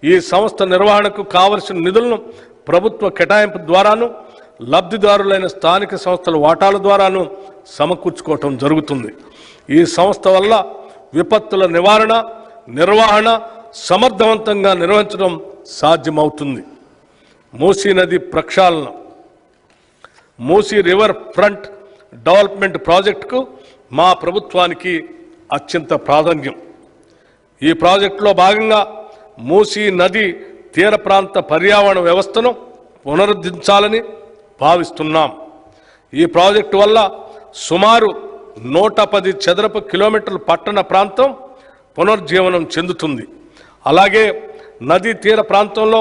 ఈ సంస్థ నిర్వహణకు కావలసిన నిధులను ప్రభుత్వ కేటాయింపు ద్వారాను లబ్ధిదారులైన స్థానిక సంస్థల వాటాల ద్వారాను సమకూర్చుకోవటం జరుగుతుంది. ఈ సంస్థ వల్ల విపత్తుల నివారణ, నిర్వహణ సమర్థవంతంగా నిర్వహించడం సాధ్యమవుతుంది. మూసీ నది ప్రక్షాళన, మూసీ రివర్ ఫ్రంట్ డెవలప్మెంట్ ప్రాజెక్టుకు మా ప్రభుత్వానికి అత్యంత ప్రాధాన్యం. ఈ ప్రాజెక్టులో భాగంగా మూసీ నది తీర ప్రాంత పర్యావరణ వ్యవస్థను పునరుద్ధరించాలని భావిస్తున్నాం. ఈ ప్రాజెక్టు వల్ల సుమారు 110 చదరపు కిలోమీటర్ల పట్టణ ప్రాంతం పునర్జీవనం చెందుతుంది. అలాగే నదీ తీర ప్రాంతంలో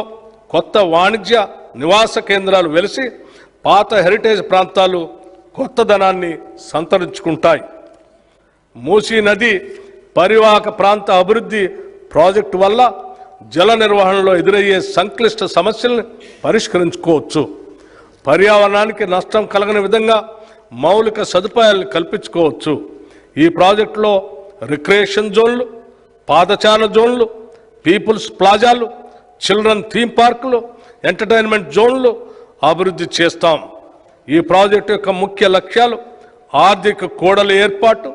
కొత్త వాణిజ్య నివాస కేంద్రాలు వెలిసి పాత హెరిటేజ్ ప్రాంతాలు కొత్తదనాన్ని సంతరించుకుంటాయి. మూసీ నది పరివాహక ప్రాంత అభివృద్ధి ప్రాజెక్టు వల్ల జల నిర్వహణలో ఎదురయ్యే సంక్లిష్ట సమస్యలను పరిష్కరించుకోవచ్చు. పర్యావరణానికి నష్టం కలగని విధంగా మౌలిక సదుపాయాలను కల్పించుకోవచ్చు. ఈ ప్రాజెక్టులో రిక్రియేషన్ జోన్లు, పాదచారణ జోన్లు, పీపుల్స్ ప్లాజాలు, చిల్డ్రన్ థీమ్ పార్కులు, ఎంటర్టైన్మెంట్ జోన్లు అభివృద్ధి చేస్తాం. ఈ ప్రాజెక్టు యొక్క ముఖ్య లక్ష్యాలు ఆర్థిక కూడలి ఏర్పాటు,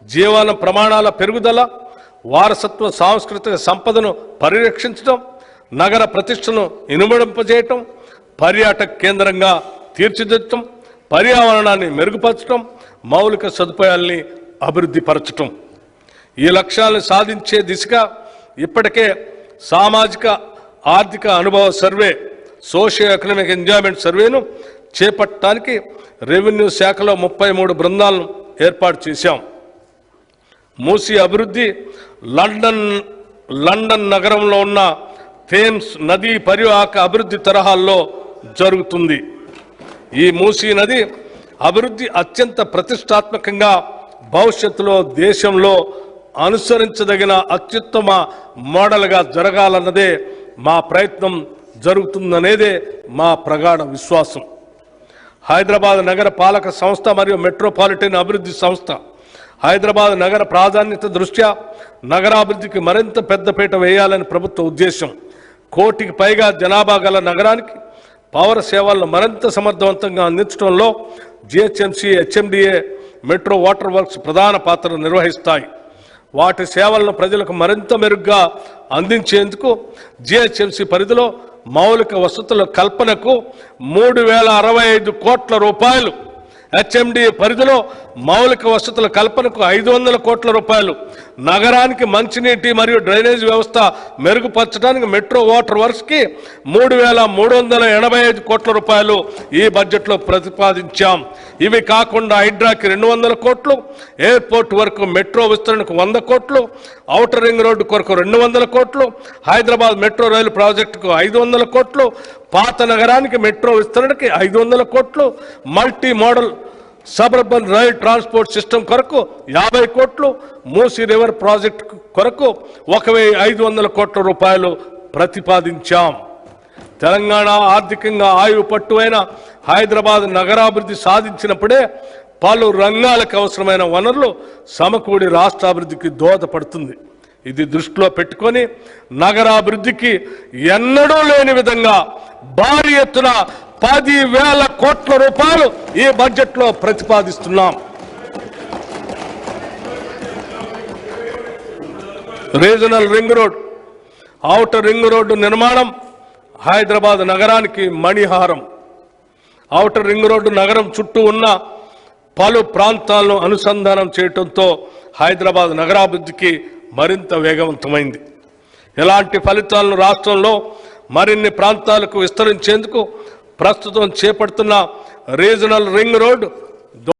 జీవన ప్రమాణాల పెరుగుదల, వారసత్వ సాంస్కృతిక సంపదను పరిరక్షించడం, నగర ప్రతిష్టను ఇనుమడింపజేయటం, పర్యాటక కేంద్రంగా తీర్చిదిద్దటం, పర్యావరణాన్ని మెరుగుపరచడం, మౌలిక సదుపాయాల్ని అభివృద్ధి పరచటం. ఈ లక్ష్యాలను సాధించే దిశగా ఇప్పటికే సామాజిక ఆర్థిక అనుభవ సర్వే, సోషియో ఎకనామిక్ ఎంజాయ్మెంట్ సర్వేను చేపట్టడానికి రెవెన్యూ శాఖలో 33 బృందాలను ఏర్పాటు చేశాం. మూసీ అభివృద్ధి లండన్ నగరంలో ఉన్న థేమ్స్ నదీ పరివాహక అభివృద్ధి తరహాల్లో జరుగుతుంది. ఈ మూసీ నది అభివృద్ధి అత్యంత ప్రతిష్టాత్మకంగా భవిష్యత్తులో దేశంలో అనుసరించదగిన అత్యుత్తమ మోడల్గా జరగాలన్నదే మా ప్రయత్నం జరుగుతుందనేదే మా ప్రగాఢ విశ్వాసం. హైదరాబాద్ నగర పాలక సంస్థ మరియు మెట్రోపాలిటన్ అభివృద్ధి సంస్థ హైదరాబాద్ నగర ప్రాధాన్యత దృష్ట్యా నగరాభివృద్ధికి మరింత పెద్దపీట వేయాలని ప్రభుత్వ ఉద్దేశం. 1 కోటికి పైగా జనాభా గల నగరానికి పౌర సేవలను మరింత సమర్థవంతంగా అందించడంలో GHMC, HMDA, metro water works ప్రధాన పాత్ర నిర్వహిస్తాయి. వాటి సేవలను ప్రజలకు మరింత మెరుగ్గా అందించేందుకు జిహెచ్ఎంసీ పరిధిలో మౌలిక వసతుల కల్పనకు 3065 కోట్ల రూపాయలు, హెచ్ఎండి పరిధిలో మౌలిక వసతుల కల్పనకు 500 కోట్ల రూపాయలు, నగరానికి మంచినీటి మరియు డ్రైనేజ్ వ్యవస్థ మెరుగుపరచడానికి మెట్రో వాటర్ వర్క్స్కి 3385 కోట్ల రూపాయలు ఈ బడ్జెట్లో ప్రతిపాదించాం. ఇవి కాకుండా హైడ్రాకి 200 కోట్లు, ఎయిర్పోర్ట్ వరకు మెట్రో విస్తరణకు 100 కోట్లు, ఔటర్ రింగ్ రోడ్డు కొరకు 200 కోట్లు, హైదరాబాద్ మెట్రో రైలు ప్రాజెక్టుకు 500 కోట్లు, పాత నగరానికి మెట్రో విస్తరణకి 500 కోట్లు, multi modal suburban rail transport system కొరకు 50 కోట్లు, మూసీ రివర్ ప్రాజెక్టు కొరకు 1500 కోట్ల రూపాయలు ప్రతిపాదించాం. తెలంగాణ ఆర్థికంగా ఆయువు పట్టువైన హైదరాబాద్ నగరాభివృద్ధి సాధించినప్పుడే పలు రంగాలకు అవసరమైన వనరులు సమకూడి రాష్ట్రాభివృద్ధికి దోహదపడుతుంది. ఇది దృష్టిలో పెట్టుకొని నగరాభివృద్ధికి ఎన్నడూ లేని విధంగా భారీ ఎత్తున 10,000 కోట్ల రూపాయలు ఈ బడ్జెట్లో ప్రతిపాదిస్తున్నాం. Regional ring road, outer ring road నిర్మాణం హైదరాబాద్ నగరానికి మణిహారం. ఔటర్ రింగ్ రోడ్డు నగరం చుట్టూ ఉన్న పలు ప్రాంతాలను అనుసంధానం చేయడంతో హైదరాబాద్ నగరాభివృద్ధికి మరింత వేగవంతమైంది. ఇలాంటి ఫలితాలను రాష్ట్రంలో మరిన్ని ప్రాంతాలకు విస్తరించేందుకు ప్రస్తుతం చేపడుతున్న రీజనల్ రింగ్ రోడ్